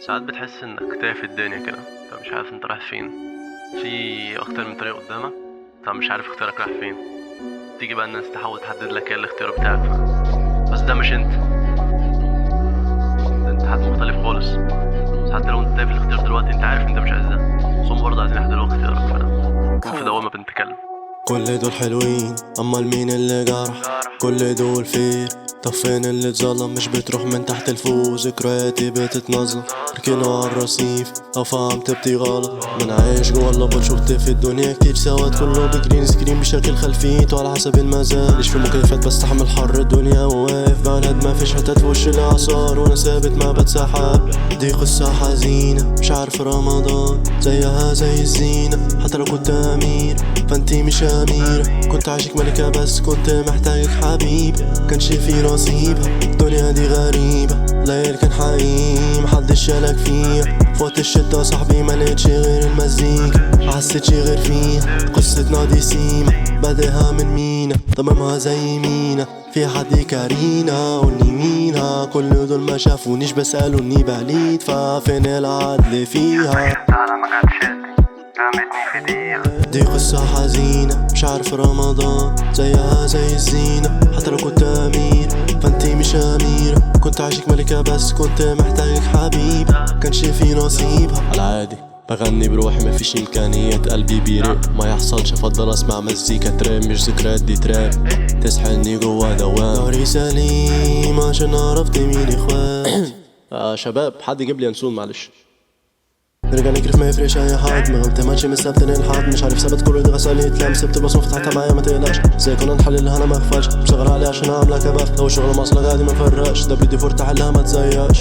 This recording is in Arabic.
ساعات بتحس انك تايه في الدنيا كده، انت مش عارف انت رايح فين. في اكتر من طريق قدامك، انت مش عارف اختيارك رايح فين. تيجي بقى الناس تحاول تحدد لك ايه الاختيار بتاعك، بس ده مش انت. ده انت حد مختلف خالص. بس حتى لو انت تايه في الاختيار دلوقتي، انت عارف انت مش عايز ده، بس هم برضه عايزين يحددوا اختيارك، فكون في دوامة بنتكلم. كل دول حلوين، اما مين اللي جرح؟ كل دول فين؟ طب فين اللي اتظلم؟ مش بتروح من تحت لفوق، ذكرياتي بتتنظم ركنوا على الرصيف. او فهمت بتي غلط، من عايش جوا اللبط. شفت في الدنيا كتير سواد، كله بجرين سكرين بشكل خلفيته على حسب المزاج. مش في مكيفات بستحمل حر الدنيا، وواقف بلد ما فيش حتت في وش الاعصار، وانا ثابت ما بتسحب. دي قصة حزينة، مش عارف رمضان زيها زي الزينة. حتى لو كنت امير فانتي مش اميرة، كنت عايشك ملكة بس كنت محتاجك حبيب. كانش في نصيبها، الدنيا دي غريبة، ليل كان حقيقي محدش شالك فيها. فوت الشتا صاحبي ملقتش غير المزيكا، محسيتش غير فيها. قصتنا دي سيما بادئها من مينا، ضممها زي مينا. في حد كارينا قولني مينا، كل دول ما شافونيش بسألوني بعليد، ففين العدل فيها؟ دي قصة حزينة، مش عارف رمضان زيها زي الزينة. حتى لو كنت أمير فانتي مش أميرة، كنت عايشك ملكة بس كنت محتاجك حبيب. كانش في نصيبها على العادي، بغني بروحي مفيش إمكانيات، قلبي بيرق ما يحصلش. أفضل أسمع مزيكا تراب مش ذكريات دي تراب، تسحلني جوا دوام. داري سليم عشان عرفت مين إخوات. شباب حد يجيب لي ينسون معلش. نرجع نجري ما يفرقش اي حد، ما انت ماشي من السبت للحد. مش عارف ثابت كل ده غسالي يتلام، سبت البصمه فتحتها معايا ما تقلقش. ازاي كنا نحللها انا ما اغفلش، مشغل عليه عشان اعملها كباف. لو الشغل مصلك عادي ما نفرقش، دبليو دي فور تحلها ما تزيقش.